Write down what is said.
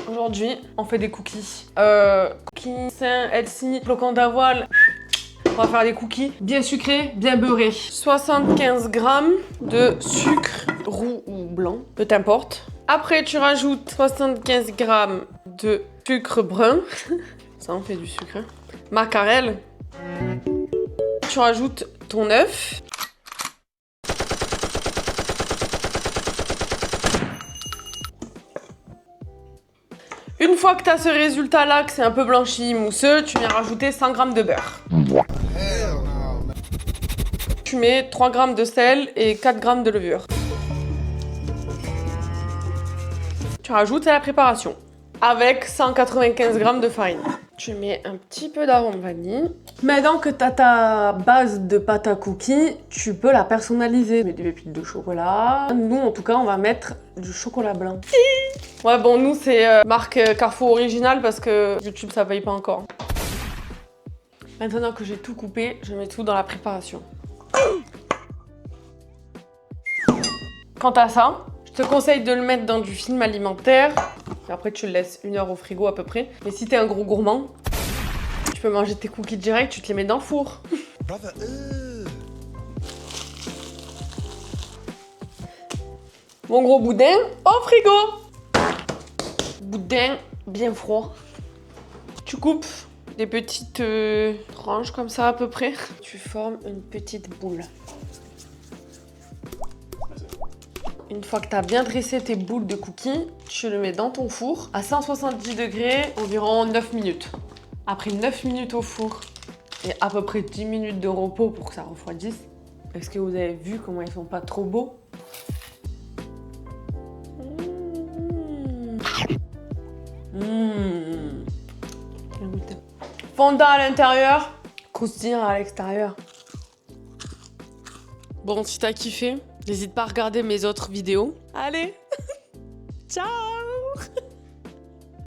Aujourd'hui, on fait des cookies. Cookies sains, healthy, flocons d'avoine. On va faire des cookies bien sucrés, bien beurrés. 75 g de sucre roux ou blanc, peu t'importe. Après, tu rajoutes 75 g de sucre brun. Ça, on fait du sucre. Macarel. Tu rajoutes ton œuf. Une fois que tu as ce résultat-là, que c'est un peu blanchi, mousseux, tu viens rajouter 100 g de beurre. Tu mets 3 g de sel et 4 g de levure. Tu rajoutes à la préparation avec 195 g de farine. Tu mets un petit peu d'arôme vanille. Maintenant que tu as ta base de pâte à cookies, tu peux la personnaliser. Tu mets des pépites de chocolat. Nous, en tout cas, on va mettre du chocolat blanc. Ouais, bon, nous, c'est marque Carrefour originale parce que YouTube, ça paye pas encore. Maintenant que j'ai tout coupé, je mets tout dans la préparation. Quant à ça, je te conseille de le mettre dans du film alimentaire. Après, tu le laisses 1 heure au frigo à peu près. Mais si t'es un gros gourmand, tu peux manger tes cookies direct, tu te les mets dans le four. Mon gros boudin au frigo. Boudin bien froid. Tu coupes des petites tranches comme ça à peu près. Tu formes une petite boule. Une fois que tu as bien dressé tes boules de cookies, tu le mets dans ton four à 170 degrés, environ 9 minutes. Après 9 minutes au four et à peu près 10 minutes de repos pour que ça refroidisse, est-ce que vous avez vu comment ils sont pas trop beaux? Fondant à l'intérieur, croustillant à l'extérieur. Bon, si t'as kiffé, n'hésite pas à regarder mes autres vidéos. Allez, ciao!